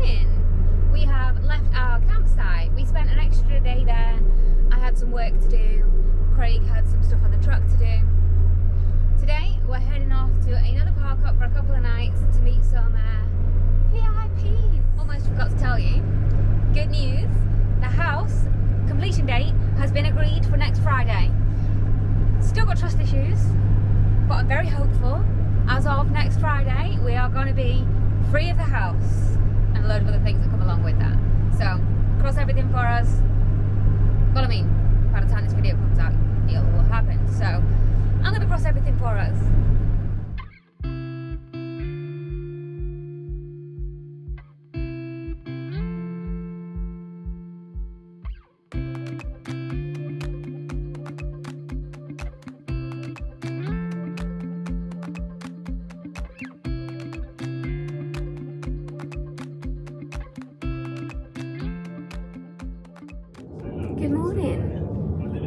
morning. We have left our campsite. We spent an extra day there. I had some work to do. Craig had some stuff on the truck to do. Today we're heading off to another park up for a couple of nights to meet some VIPs. Almost forgot to tell you. Good news. The house completion date has been agreed for next Friday. Still got trust issues, but I'm very hopeful. As of next Friday, we are going to be free of the house and a load of other things that come along with that. So, cross everything for us. Well, I mean, by the time this video comes out, it will happen. So, I'm going to cross everything for us. Good morning.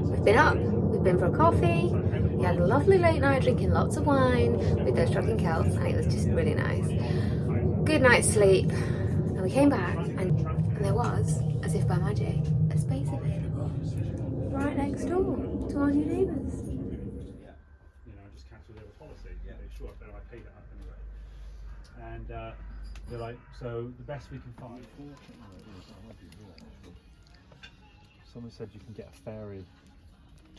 We've been up, we've been for a coffee, we had a lovely late night drinking lots of wine with those trucking Celts, and it was just really nice. Good night's sleep, and we came back and there was, as if by magic, a space available right next door to our new neighbours. You know, I just cancelled their policy. Yeah. Sure, but I paid it up anyway. And they're like, so the best we can find. Someone said you can get a ferry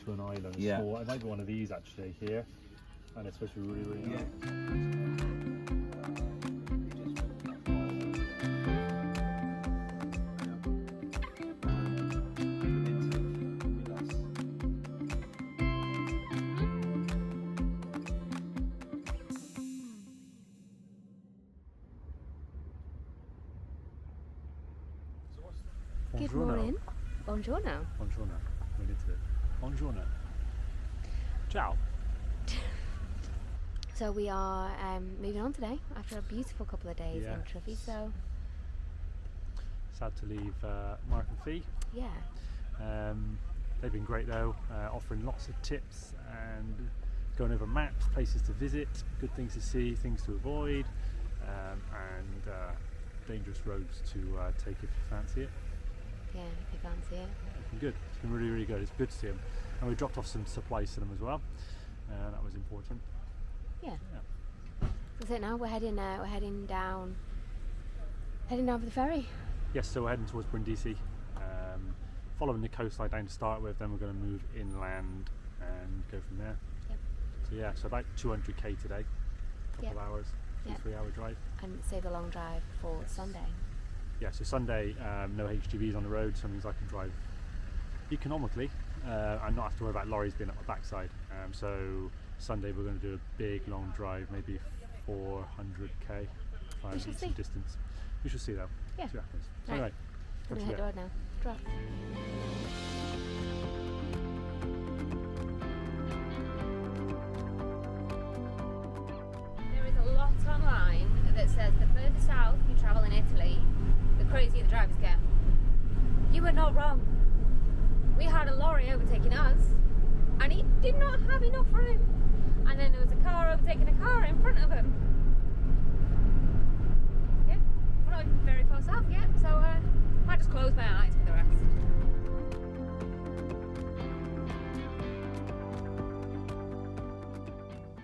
to an island. Yeah. Small. It might be one of these actually here, and it's supposed to be really, really nice. Good morning. Buongiorno. Buongiorno. We need to. Buongiorno. Ciao. So we are moving on today after a beautiful couple of days in Treviso. Sad to leave Mark and Fee. Yeah. They've been great though, offering lots of tips and going over maps, places to visit, good things to see, things to avoid, and dangerous roads to take if you fancy it. Yeah, if you fancy it. It's been good. It's been really, really good. It's good to see them, and we dropped off some supplies to them as well. That was important. Yeah. That's it. Now we're heading down for the ferry. Yes, so we're heading towards Brindisi, following the coastline down to start with. Then we're going to move inland and go from there. Yep. So yeah, so about 200k today. Couple of hours, 2-3 hour drive. And save the long drive for Sunday. Yeah, so Sunday, no HGVs on the road, so that means I can drive economically and not have to worry about lorries being at my backside. So Sunday we're going to do a big long drive, maybe 400k, some distance. We shall see though. Yeah. See what happens. Right. Anyway, I'm going to head road now. Drop. There is a lot online that says the further south you travel in Italy, the crazier the drivers get. You were not wrong. We had a lorry overtaking us, and he did not have enough room. And then there was a car overtaking a car in front of him. Yeah, we're not even very far south yet, so I might just close my eyes for the rest.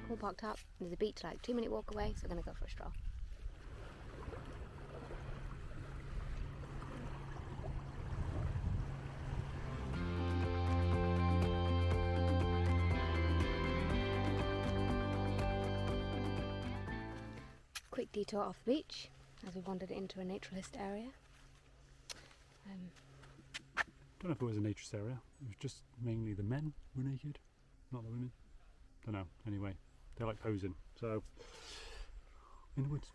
All parked up. There's a beach like 2-minute walk away, so we're going to go for a stroll. Quick detour off the beach as we wandered into a naturalist area. don't know if it was a naturist area. It was just mainly the men were naked, not the women. Don't know. Anyway, they like posing. So, in the woods.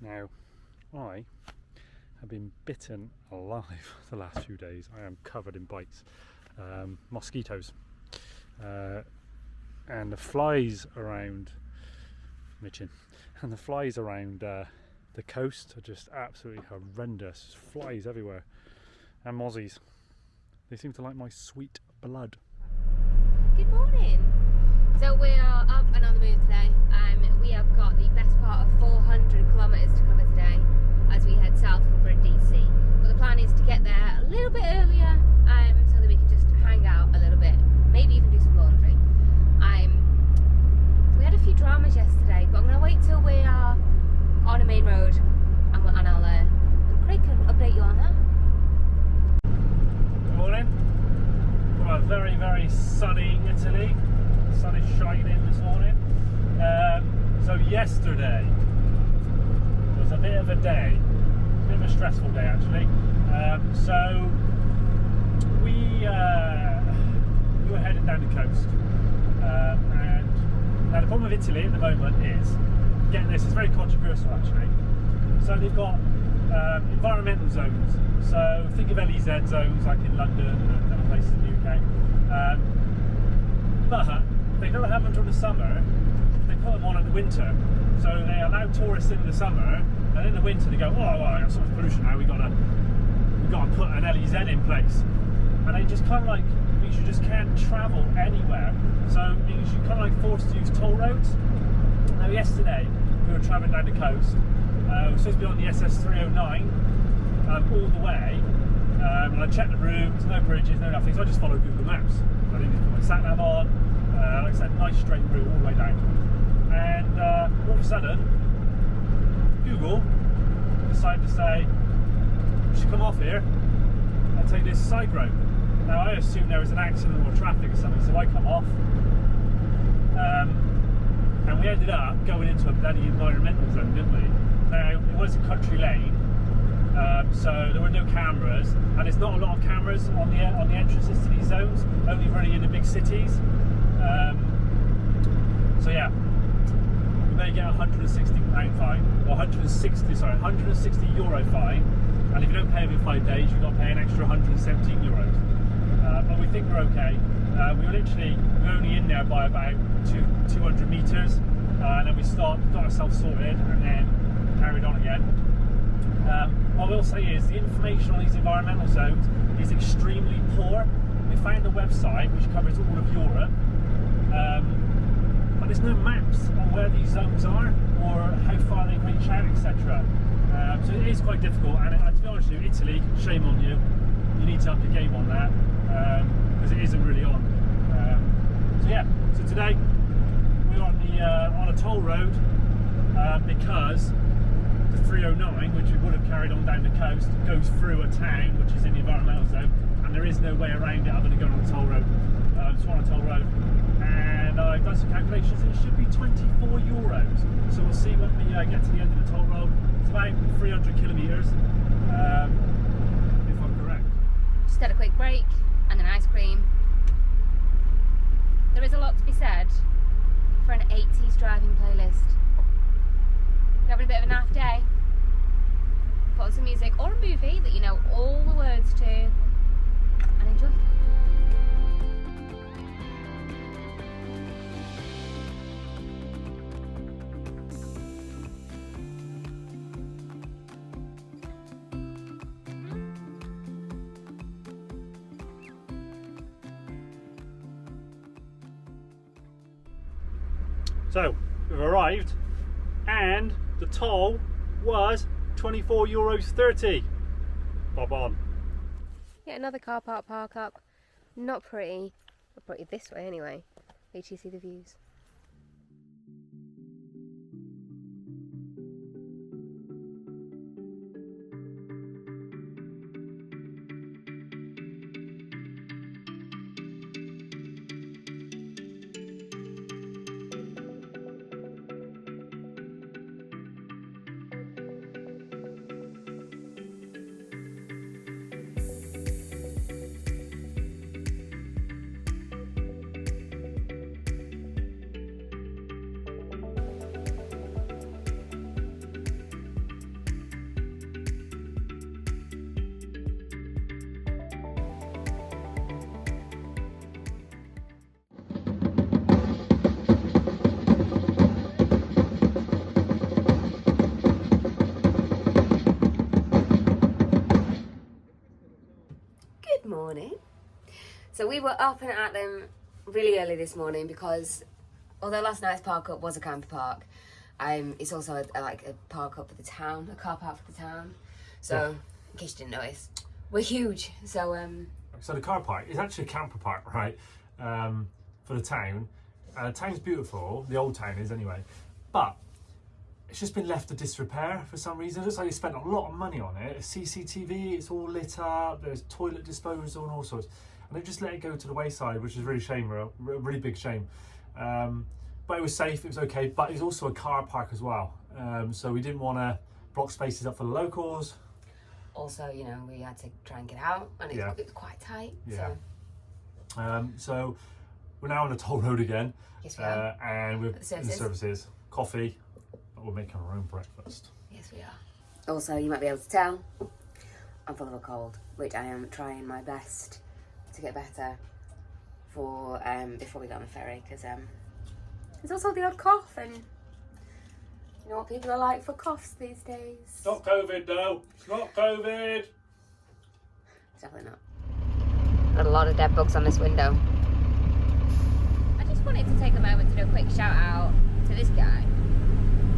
Now, I have been bitten alive the last few days. I am covered in bites, mosquitoes, and the flies around Mitchin, and the flies around the coast are just absolutely horrendous. Flies everywhere, and mozzies. They seem to like my sweet blood. Good morning. So we are up and on the move today. We have got the best part of 400 kilometres to cover today as we head south from Brindisi. But the plan is to get there a little bit earlier so that we can just hang out a little bit, maybe even do some laundry. We had a few dramas yesterday, but I'm going to wait till we are on a main road and Craig can update you on that. Good morning. From a very, very sunny Italy. The sun is shining this morning. So yesterday was a bit of a day, a bit of a stressful day actually. So we were heading down the coast, and now the problem with Italy at the moment is, get this, it's very controversial actually. So they've got environmental zones. So think of LEZ zones like in London and other places in the UK. But they don't have them during the summer. They put them on in the winter. So they allow tourists in the summer, and in the winter they go, oh, well, I got so much pollution now. We got to put an LEZ in place, and they just kind of like means you just can't travel anywhere. So it means you're kind of like forced to use toll roads. Now yesterday we were travelling down the coast. We were supposed to be on the SS309 all the way, and I checked the routes, no bridges, no nothing, so I just followed Google Maps. I didn't put my sat nav on, like I said, nice straight route all the way down. And all of a sudden, Google decided to say, you should come off here and take this side road. Now I assumed there was an accident or traffic or something, so I come off. And we ended up going into a bloody environmental zone, didn't we? Now, it was a country lane, so there were no cameras, and there's not a lot of cameras on the entrances to these zones, only really in the big cities. So yeah, you may get a £160 fine, or 160 euro fine, and if you don't pay within 5 days, you've got to pay an extra 117 euros. But we think we're okay. We're only in there by about 200 metres, and then we stopped, got ourselves sorted, and then carried on again. What I will say is the information on these environmental zones is extremely poor. We found a website which covers all of Europe, but there's no maps on where these zones are or how far they reach out, etc. So it is quite difficult, and to be honest with you, Italy, shame on you. You need to up your game on that, because it isn't really on. So yeah, so today we're on a toll road because the 309, which we would have carried on down the coast, goes through a town which is in the environmental zone, and there is no way around it other than going on the toll road. So on a toll road, and I've done some calculations, and it should be 24 euros. So we'll see when we get to the end of the toll road. It's about 300 kilometres, if I'm correct. Just had a quick break and an ice cream. There is a lot to be said for an 80s driving playlist. If you're having a bit of a naff day, put on some music or a movie that you know all the words to, and enjoy. So we've arrived, and the toll was €24.30. Bob on. Yet another car park up. Not pretty, but pretty this way anyway. Wait till you see the views. Morning. So we were up and at them really early this morning because although last night's park up was a camper park, it's also a park up for the town, a car park for the town. So in case you didn't notice, we're huge. So the car park is actually a camper park, right? For the town. The town's beautiful, the old town is anyway, but it's just been left to disrepair for some reason. It looks like they spent a lot of money on it. CCTV, it's all lit up, there's toilet disposal and all sorts. And they just let it go to the wayside, which is really shame, a really big shame. But it was safe, it was okay, but it's also a car park as well. So we didn't want to block spaces up for the locals. Also, you know, we had to try and get out, and it was quite tight. Yeah. So we're now on the toll road again. Yes, we are. And we're in the services. Coffee, but we're making our own breakfast. Yes, we are. Also, you might be able to tell, I'm full of a cold, which I am trying my best to get better for before we go on the ferry, because there's also the odd cough, and you know what people are like for coughs these days. It's not COVID though. It's not COVID. It's definitely not. Got a lot of dead bugs on this window. I just wanted to take a moment to do a quick shout out to this guy.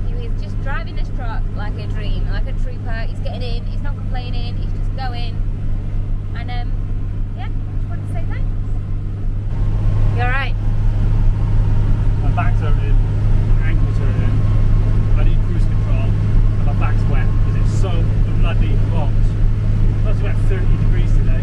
He was just driving this truck like a dream, like a trooper. He's getting in, he's not complaining, he's just going. And yeah, just wanted to say thanks. You alright? My back's hurting, my ankles hurting. I need cruise control, and my back's wet because it's so bloody hot. It's about 30 degrees today.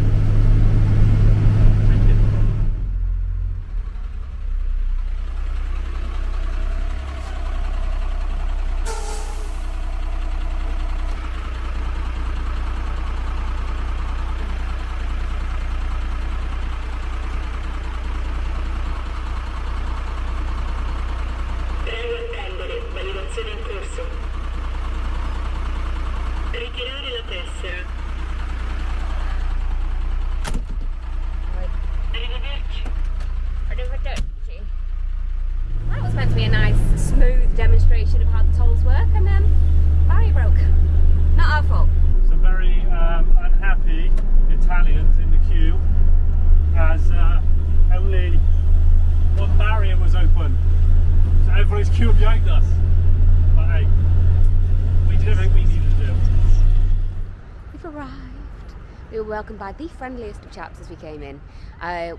That was meant to be a nice, smooth demonstration of how the tolls work, and then barrier broke. Not our fault. Some very unhappy Italians in the queue as only one barrier was open. So everybody's queuing behind us. But hey, we did everything we needed to do. We've arrived. We were welcomed by the friendliest of chaps as we came in.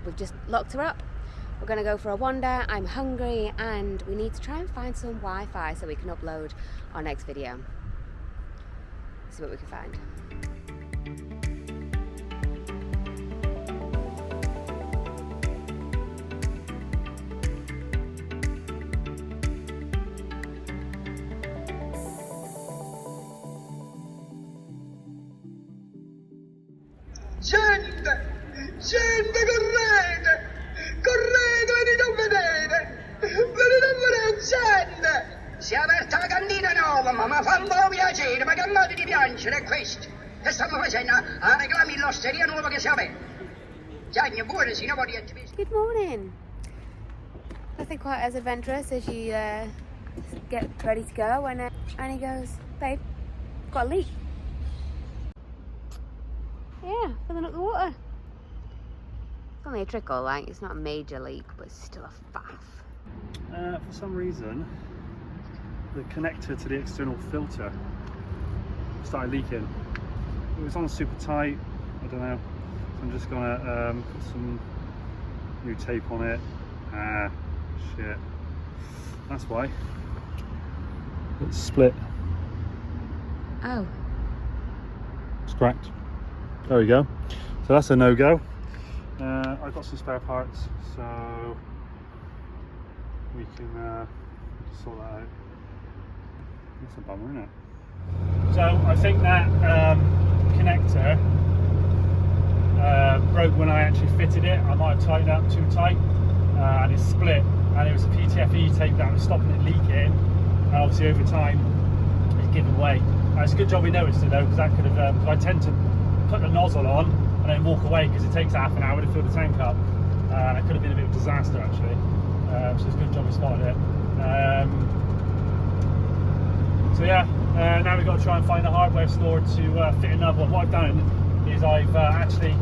We've just locked her up. We're going to go for a wander. I'm hungry and we need to try and find some Wi-Fi so we can upload our next video. See what we can find. Scende, correte! Correte, venite a vedere! Venite a vedere, scende! Si è aperta la cantina nuova, ma fa un po' piacere, ma che modo di piangere è questo? Che stiamo facendo? A reclami l'osteria nuova che si è aperta. Gianni, buone, si no vuoi Good morning! Nothing quite as adventurous as you get ready to go when Annie goes, babe, got a leak. Yeah, filling up the water. It's only a trickle, like, it's not a major leak, but it's still a faff. For some reason, the connector to the external filter started leaking. It was on super tight, I don't know. So I'm just gonna put some new tape on it. Ah, shit. That's why. It's split. Oh. It's cracked. There we go. So that's a no-go. I've got some spare parts, so we can sort that out. That's a bummer, isn't it? So I think that connector broke when I actually fitted it. I might have tied it up too tight, and it split. And it was a PTFE tape that was stopping it leaking. And obviously over time, it's given way. It's a good job we noticed it though, because that could have. Because I tend to put the nozzle on and then walk away because it takes half an hour to fill the tank up. It could have been a bit of a disaster actually. So it's a good job we spotted it. So yeah, now we've got to try and find a hardware store to fit another one. What I've done is I've actually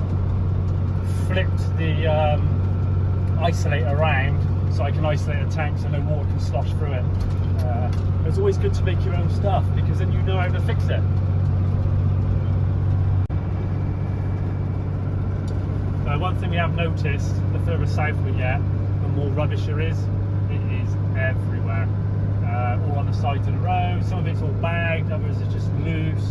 flipped the isolate around, so I can isolate the tank so no water can slosh through it. It's always good to make your own stuff because then you know how to fix it. One thing we have noticed, the further south we get, the more rubbish there is. It is everywhere, all on the sides of the road. Some of it's all bagged, others are just loose.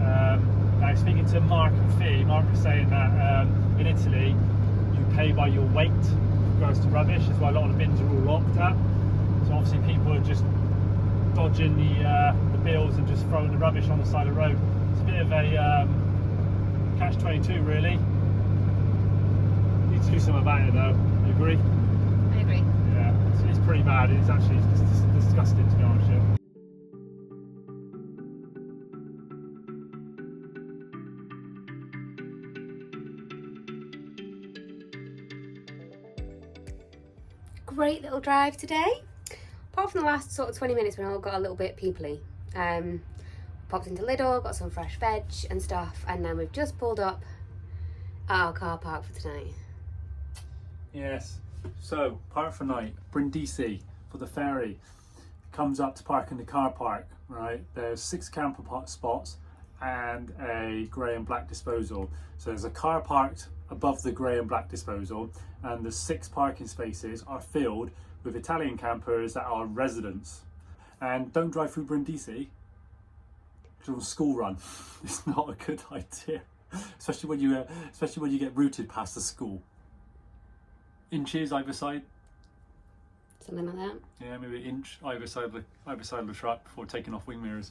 Now speaking to Mark and Fee, Mark was saying that in Italy you pay by your weight with regards to rubbish. That's why a lot of the bins are all locked up. So obviously people are just dodging the bills and just throwing the rubbish on the side of the road. It's a bit of a catch-22 really. Need to do something about it though. You agree? I agree. Yeah, it's pretty bad. It's actually disgusting to be honest with you. Great little drive today. Apart from the last sort of 20 minutes when I got a little bit peoply. Popped into Lidl, got some fresh veg and stuff, and then we've just pulled up at our car park for tonight. Yes, so park for night, Brindisi for the ferry. Comes up to park in the car park, right? There's 6 camper spots and a grey and black disposal. So there's a car parked above the grey and black disposal, and the 6 parking spaces are filled with Italian campers that are residents. And don't drive through Brindisi. It's on a school run. It's not a good idea, especially when you get routed past the school. Inches either side. Something like that. Yeah, maybe an inch either side of the truck before taking off wing mirrors.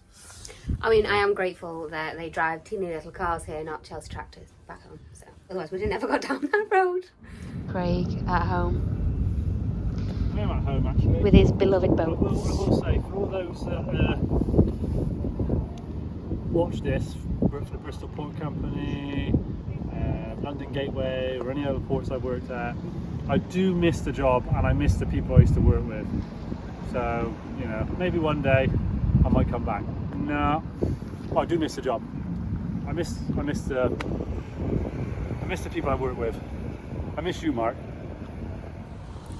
I mean, I am grateful that they drive teeny little cars here, not Chelsea tractors back home. So otherwise, we'd have never got down that road. Craig at home I am at home actually. with his beloved I boats. will say, for all those that watch this, work for the Bristol Port Company, London Gateway, or any other ports I've worked at, I do miss the job and I miss the people I used to work with. So, you know, maybe one day I might come back. No, well, I do miss the job. I miss the people I work with. I miss you, Mark.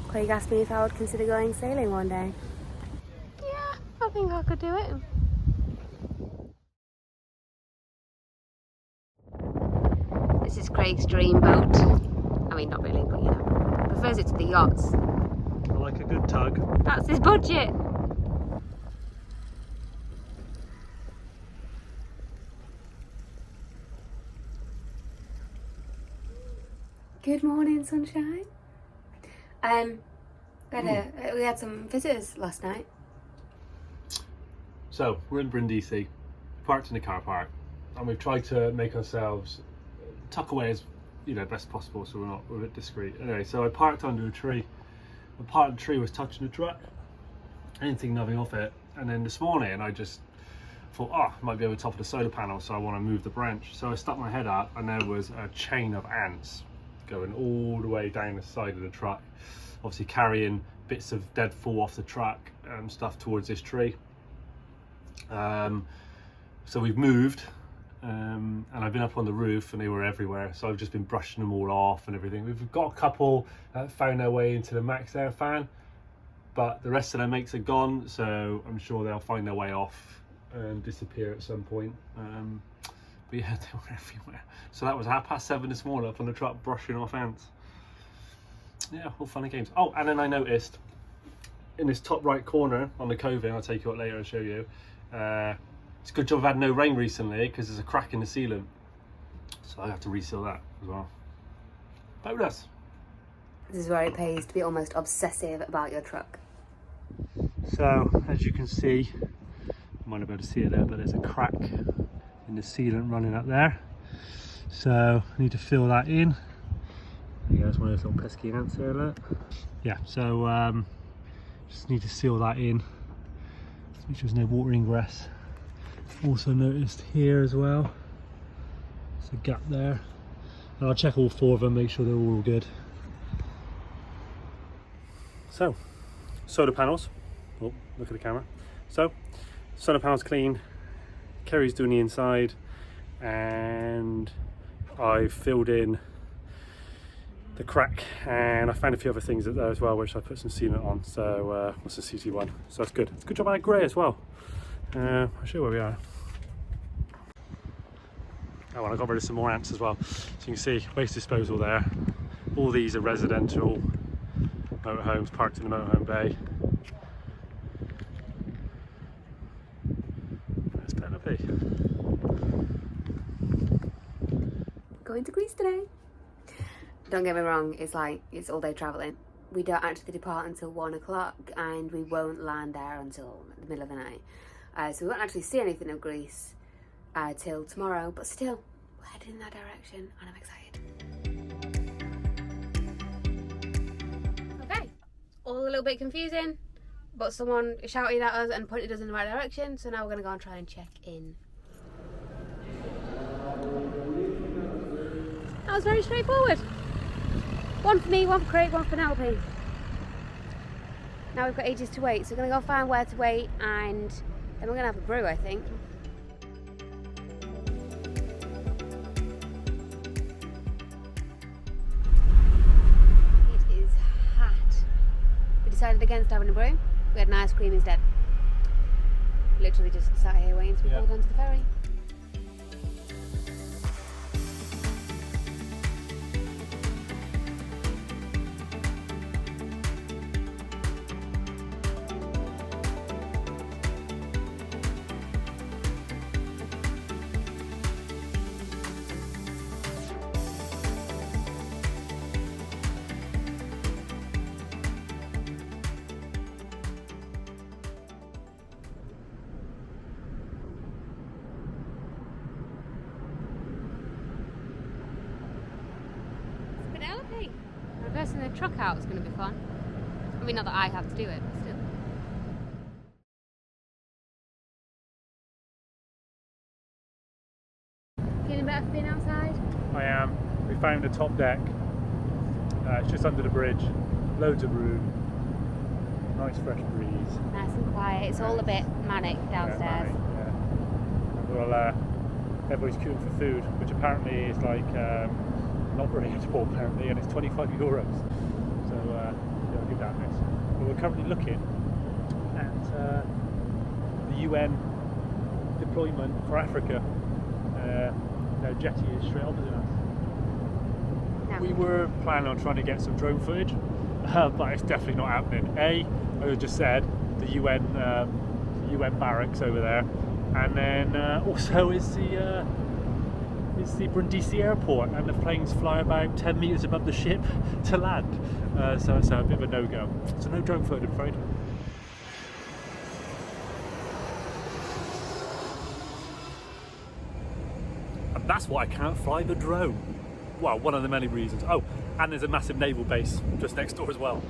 Craig asked me if I would consider going sailing one day. Yeah, I think I could do it. This is Craig's dream boat. I mean, not really, but you know, prefers it to the yachts. I like a good tug. That's his budget. Good morning, sunshine. We had some visitors last night. So we're in Brindisi, parked in the car park, and we've tried to make ourselves tuck away as best possible, so we're a bit discreet. Anyway, so I parked under a tree. The part of the tree was touching the truck. I didn't think nothing of it, and then this morning I just thought, I might be over the top of the solar panel, so I want to move the branch. So I stuck my head up, and there was a chain of ants going all the way down the side of the truck, obviously carrying bits of deadfall off the truck and stuff towards this tree. So we've moved, and I've been up on the roof and they were everywhere, so I've just been brushing them all off and everything. We've got a couple that found their way into the Max Air fan, but the rest of their mates are gone, so I'm sure they'll find their way off and disappear at some point. But yeah, they were everywhere. So that was 7:30 this morning up on the truck brushing off ants. Yeah, all fun and games. Oh, and then I noticed in this top right corner on the coving, I'll take you out later and show you, it's a good job I've had no rain recently because there's a crack in the sealant, so I have to reseal that as well. Bonus! This is where it pays to be almost obsessive about your truck. So, as you can see, you might not be able to see it there, but there's a crack in the sealant running up there. So, I need to fill that in. There you go, there's one of those little pesky ants there, look. Yeah, so just need to seal that in. Make sure there's no water ingress. Also noticed here as well, there's a gap there. And I'll check all 4 of them, make sure they're all good. So, solar panels. Oh, look at the camera. So, solar panels clean. Kerry's doing the inside, and I filled in the crack, and I found a few other things there as well which I put some sealant on. So what's the CT1? So that's good. It's a good job I had grey as well. I'll show you where we are. Oh, and I got rid of some more ants as well. So you can see waste disposal there. All these are residential motorhomes parked in the motorhome bay. There's Penelope. Going to Greece today. Don't get me wrong, it's all day travelling. We don't actually depart until 1 o'clock and we won't land there until the middle of the night. So we won't actually see anything of Greece till tomorrow, but still, we're heading in that direction and I'm excited. Okay, all a little bit confusing, but someone shouted at us and pointed us in the right direction, so now we're going to go and try and check in. That was very straightforward. One for me, one for Craig, one for Penelope. Now we've got ages to wait, so we're going to go find where to wait and then we're going to have a brew, I think. It is hot. We decided against having a brew. We had an ice cream instead. Literally just sat here waiting to be pulled onto the ferry. Penelope! Reversing the truck out is going to be fun. I mean, not that I have to do it, but still. Feeling better for being outside? I am. We found the top deck. It's just under the bridge. Loads of room. Nice fresh breeze. Nice and quiet. It's all a bit manic downstairs. Yeah. Well, everybody's queuing for food, which apparently is like not very edible apparently, and it's 25 euros. So yeah, I'll give that a miss. But we're currently looking at the UN deployment for Africa. Their jetty is straight opposite us. No. We were planning on trying to get some drone footage, but it's definitely not happening. As I just said, the UN barracks over there, and then also it's the Brindisi airport, and the planes fly about 10 metres above the ship to land. So it's a bit of a no-go. So no drone footage, I'm afraid. And that's why I can't fly the drone. Well, one of the many reasons. Oh, and there's a massive naval base just next door as well.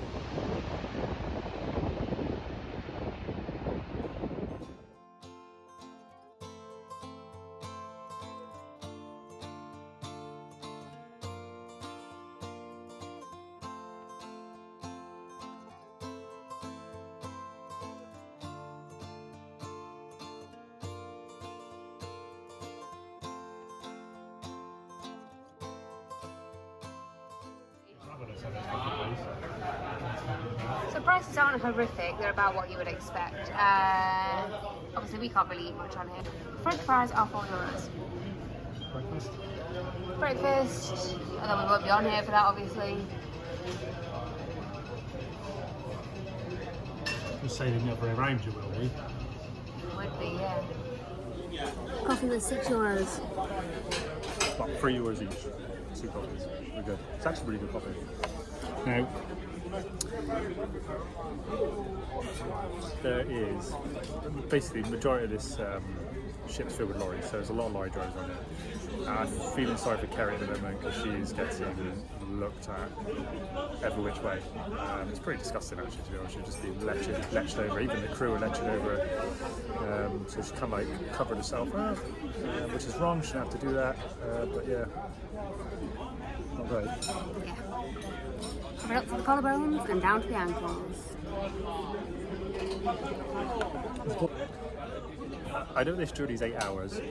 So prices aren't horrific, they're about what you would expect. Obviously we can't really eat much on here. French fries are €4. Breakfast, although we won't be on here for that obviously. You're sailing the other way around, you will be. Would be, yeah. Coffee was €6. About €3 each. 2 coffees. We're good. It's actually really good coffee. Now, there is basically the majority of this ship's filled with lorries, so there's a lot of lorry drivers on it. I'm feeling sorry for Kerry at the moment because she is getting looked at every which way. It's pretty disgusting actually, to be honest. She's just being lectured over, even the crew are lectured over her. So she's kind of like covered herself up, which is wrong, she shouldn't have to do that, but yeah, not great. Yeah. Covered up to the collarbones and down to the ankles. I know this journey's 8 hours,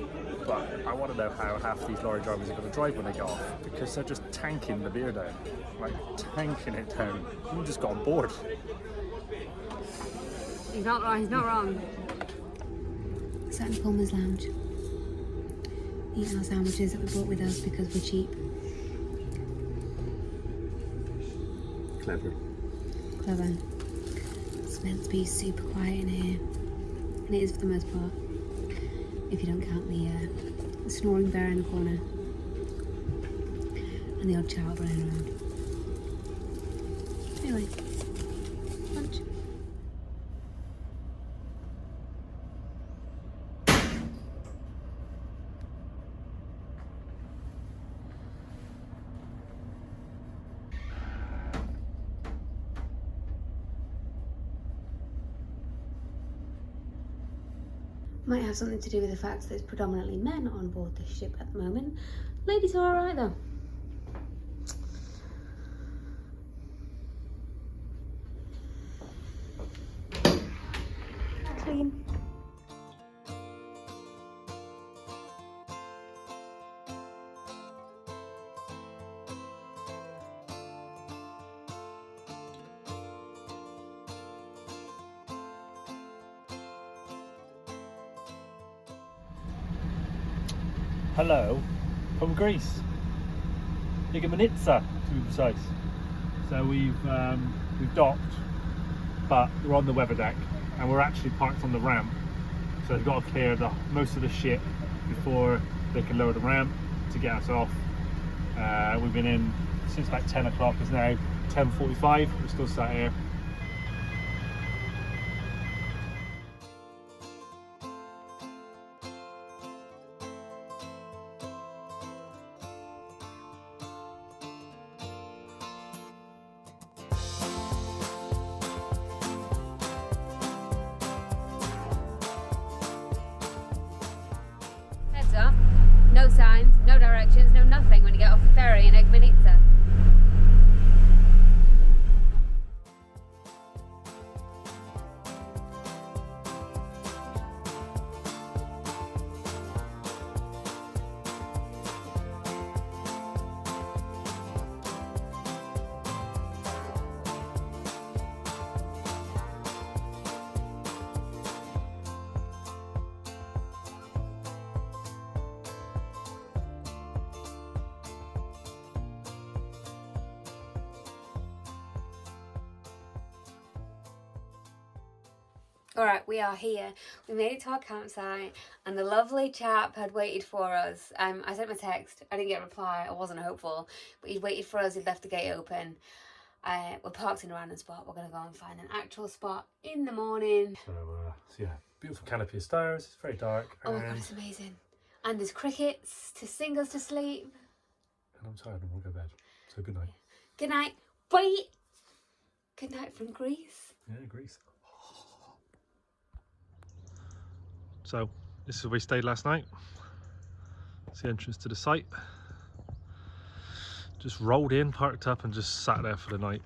but I want to know how half these lorry drivers are going to drive when they get off, because they're just tanking the beer down, like tanking it down. We just got on board. He's not wrong, he's not wrong. Sat in Pullman's Lounge, eating our sandwiches that we brought with us because we're cheap. Clever. Clever. It's meant to be super quiet in here, and it is for the most part, if you don't count the snoring bear in the corner and the odd child running around. Anyway, lunch. Might have something to do with the fact that there's predominantly men on board this ship at the moment. Ladies are alright though. Clean. Hello from Greece, Igamenitsa to be precise. So we've docked, but we're on the weather deck and we're actually parked on the ramp. So they've got to clear most of the ship before they can lower the ramp to get us off. We've been in since about 10 o'clock. It's now 10:45. We're still sat here. Heads up, no signs, no directions, no nothing when you get off the ferry in Igamenitsa. Alright, we are here. We made it to our campsite and the lovely chap had waited for us. I sent him a text, I didn't get a reply, I wasn't hopeful, but he'd waited for us, he'd left the gate open. We're parked in a random spot, we're going to go and find an actual spot in the morning. So yeah, beautiful canopy of stars, it's very dark. Oh my god, it's amazing. And there's crickets to sing us to sleep. And I'm tired and I want to go to bed, so good night. Good night. Wait! Good night from Greece. Yeah, Greece. So this is where we stayed last night. It's the entrance to the site. Just rolled in, parked up and just sat there for the night.